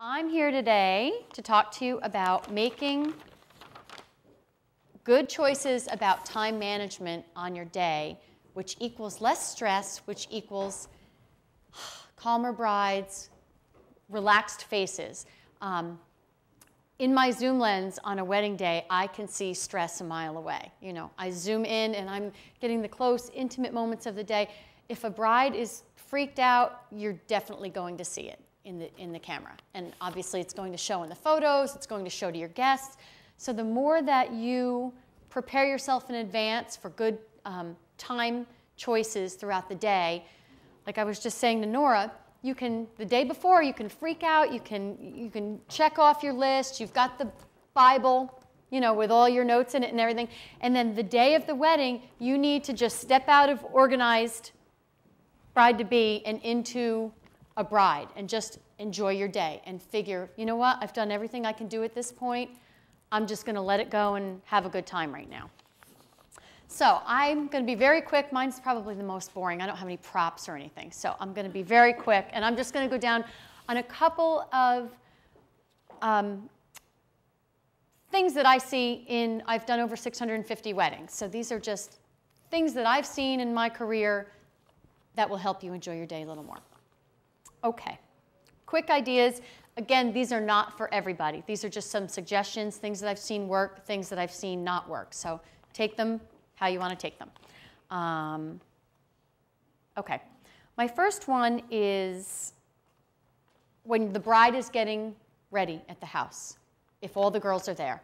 I'm here today to talk to you about making good choices about time management on your day, which equals less stress, which equals calmer brides, relaxed faces. In my zoom lens on a wedding day, I can see stress a mile away. You know, I zoom in and I'm getting the close, intimate moments of the day. If a bride is freaked out, you're definitely going to see it in the camera. And obviously it's going to show in the photos, it's going to show to your guests. So the more that you prepare yourself in advance for good time choices throughout the day, like I was just saying to Nora, you can, the day before, you can freak out, you can check off your list, you've got the Bible, you know, with all your notes in it and everything, and then the day of the wedding, you need to just step out of organized bride-to-be and into a bride and just enjoy your day and figure, you know what, I've done everything I can do at this point, I'm just going to let it go and have a good time right now. So I'm going to be very quick. Mine's probably the most boring. I don't have any props or anything. So I'm going to be very quick. And I'm just going to go down on a couple of things that I see in, I've done over 650 weddings. So these are just things that I've seen in my career that will help you enjoy your day a little more. Okay. Quick ideas. Again, these are not for everybody. These are just some suggestions, things that I've seen work, things that I've seen not work. So take them how you want to take them. Okay. My first one is when the bride is getting ready at the house, if all the girls are there.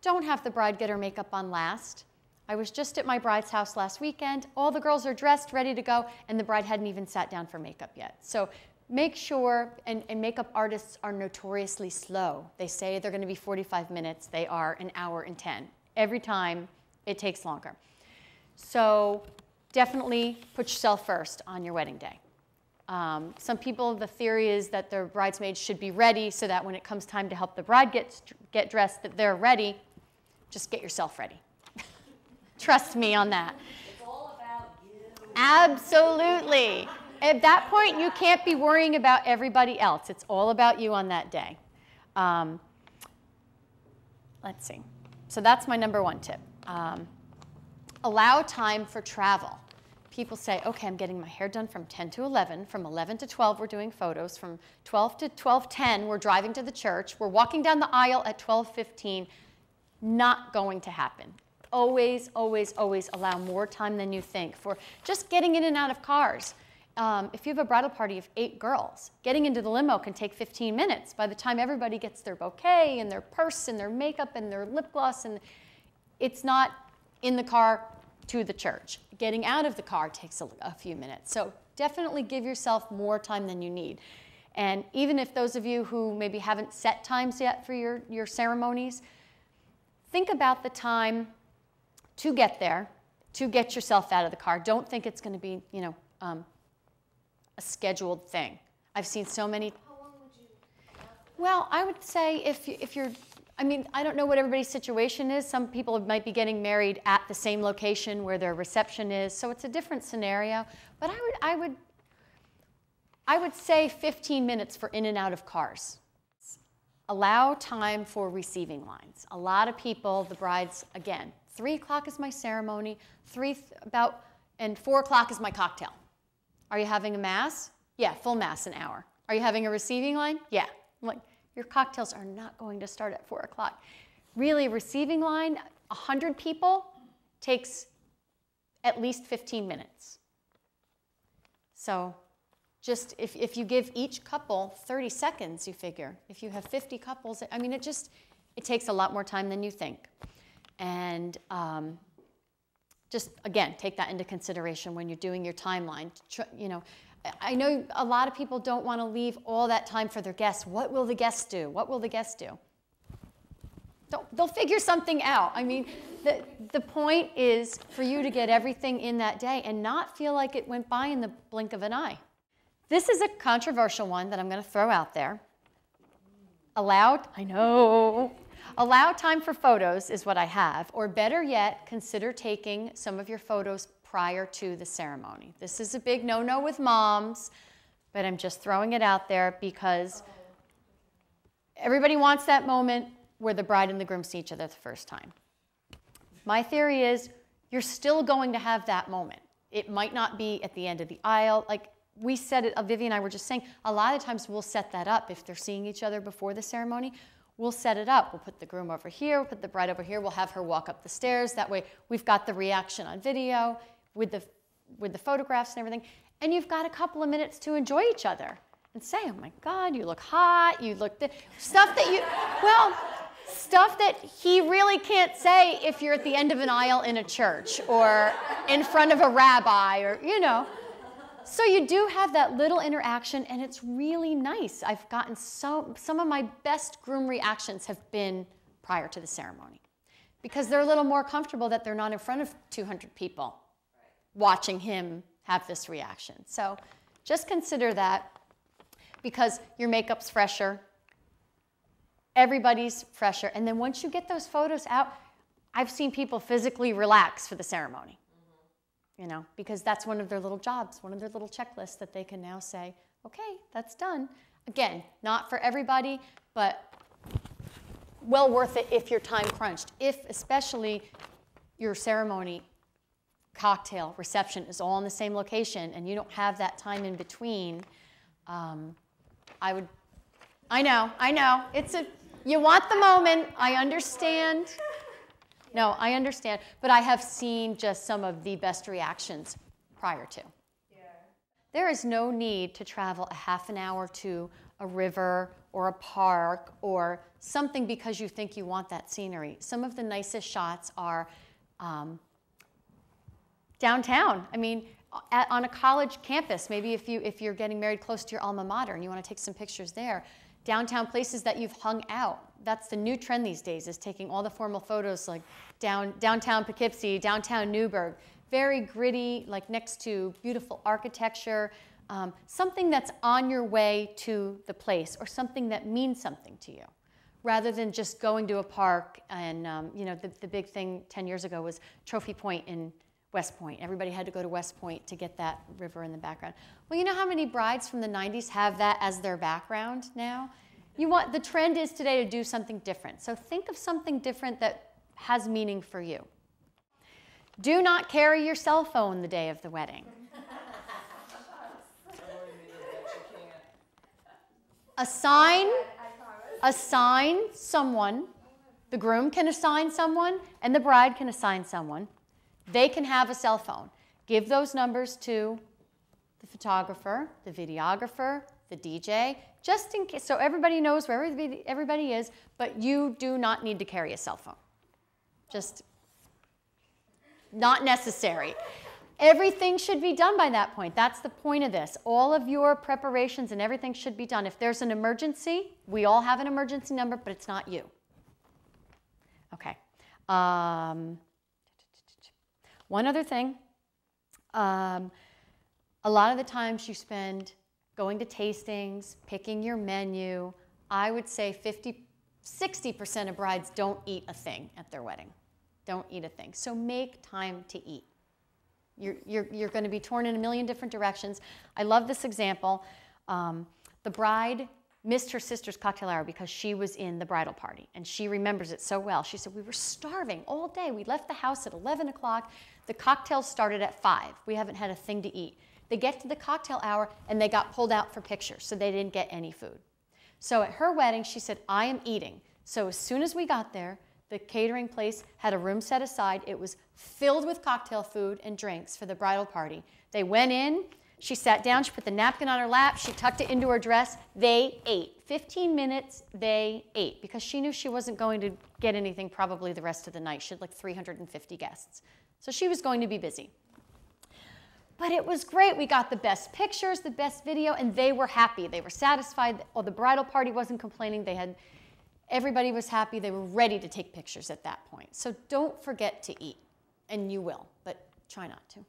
Don't have the bride get her makeup on last. I was just at my bride's house last weekend. All the girls are dressed, ready to go, and the bride hadn't even sat down for makeup yet. So make sure, and makeup artists are notoriously slow. They say they're going to be 45 minutes. They are an hour and 10. Every time, it takes longer. So definitely put yourself first on your wedding day. Some people, the theory is that their bridesmaids should be ready so that when it comes time to help the bride get dressed, that they're ready. Just get yourself ready. Trust me on that. It's all about you. Absolutely. At that point, you can't be worrying about everybody else. It's all about you on that day. Let's see. So that's my number one tip. Allow time for travel. People say, okay, I'm getting my hair done from 10 to 11. From 11 to 12, we're doing photos. From 12 to 12:10, we're driving to the church. We're walking down the aisle at 12:15. Not going to happen. Always, always, always allow more time than you think for just getting in and out of cars. If you have a bridal party of 8 girls, getting into the limo can take 15 minutes. By the time everybody gets their bouquet and their purse and their makeup and their lip gloss, and it's not in the car to the church. Getting out of the car takes a few minutes. So definitely give yourself more time than you need. And even if those of you who maybe haven't set times yet for your ceremonies, think about the time to get there, to get yourself out of the car. Don't think it's going to be, you know, a scheduled thing. I've seen so many. How long would you? Well, I would say if you're, I mean, I don't know what everybody's situation is. Some people might be getting married at the same location where their reception is, so it's a different scenario. But I would say 15 minutes for in and out of cars. Allow time for receiving lines. A lot of people, the brides, again, 3 o'clock is my ceremony, and 4 o'clock is my cocktail. Are you having a mass? Yeah, full mass an hour. Are you having a receiving line? Yeah. I'm like, your cocktails are not going to start at 4 o'clock. Really, a receiving line, 100 people, takes at least 15 minutes. So just if you give each couple 30 seconds, you figure. If you have 50 couples, I mean, it takes a lot more time than you think. And just, again, take that into consideration when you're doing your timeline. You know, I know a lot of people don't want to leave all that time for their guests. What will the guests do? What will the guests do? They'll figure something out. I mean, the point is for you to get everything in that day and not feel like it went by in the blink of an eye. This is a controversial one that I'm going to throw out there. I know. Allow time for photos is what I have, or better yet, consider taking some of your photos prior to the ceremony. This is a big no-no with moms, but I'm just throwing it out there because Everybody wants that moment where the bride and the groom see each other the first time. My theory is you're still going to have that moment. It might not be at the end of the aisle. Like we said it, Vivian and I were just saying, a lot of times we'll set that up if they're seeing each other before the ceremony. We'll set it up. We'll put the groom over here, we'll put the bride over here, we'll have her walk up the stairs. That way we've got the reaction on video with the photographs and everything. And you've got a couple of minutes to enjoy each other and say, oh my God, you look hot, you look, stuff that he really can't say if you're at the end of an aisle in a church or in front of a rabbi or, you know. So you do have that little interaction, and it's really nice. I've gotten some of my best groom reactions have been prior to the ceremony because they're a little more comfortable that they're not in front of 200 people watching him have this reaction. So just consider that because your makeup's fresher, everybody's fresher, and then once you get those photos out, I've seen people physically relax for the ceremony. You know, because that's one of their little jobs, one of their little checklists that they can now say, okay, that's done. Again, not for everybody, but well worth it if you're time crunched. If especially your ceremony, cocktail, reception is all in the same location and you don't have that time in between, I know, you want the moment, I understand. No, I understand, but I have seen just some of the best reactions prior to. Yeah. There is no need to travel a half an hour to a river or a park or something because you think you want that scenery. Some of the nicest shots are downtown. I mean, on a college campus, maybe if you're getting married close to your alma mater and you want to take some pictures there. Downtown places that you've hung out. That's the new trend these days, is taking all the formal photos like downtown Poughkeepsie, downtown Newburgh, very gritty, like next to beautiful architecture, something that's on your way to the place or something that means something to you, rather than just going to a park and, you know, the big thing 10 years ago was Trophy Point in West Point. Everybody had to go to West Point to get that river in the background. Well, you know how many brides from the 90s have that as their background now? The trend is today to do something different. So think of something different that has meaning for you. Do not carry your cell phone the day of the wedding. Assign someone. The groom can assign someone, and the bride can assign someone. They can have a cell phone. Give those numbers to the photographer, the videographer, the DJ, just in case, so everybody knows where everybody is, but you do not need to carry a cell phone. Just not necessary. Everything should be done by that point. That's the point of this. All of your preparations and everything should be done. If there's an emergency, we all have an emergency number, but it's not you. Okay. One other thing, a lot of the times you spend going to tastings, picking your menu. I would say 60% of brides don't eat a thing at their wedding. Don't eat a thing. So make time to eat. You're going to be torn in a million different directions. I love this example. The bride missed her sister's cocktail hour because she was in the bridal party, and she remembers it so well. She said, we were starving all day. We left the house at 11 o'clock. The cocktails started at 5. We haven't had a thing to eat. They get to the cocktail hour, and they got pulled out for pictures, so they didn't get any food. So at her wedding, she said, I am eating. So as soon as we got there, the catering place had a room set aside. It was filled with cocktail food and drinks for the bridal party. They went in. She sat down. She put the napkin on her lap. She tucked it into her dress. They ate. 15 minutes, they ate, because she knew she wasn't going to get anything probably the rest of the night. She had like 350 guests. So she was going to be busy. But it was great. We got the best pictures, the best video, and they were happy. They were satisfied. Oh, the bridal party wasn't complaining. Everybody was happy. They were ready to take pictures at that point. So don't forget to eat, and you will, but try not to.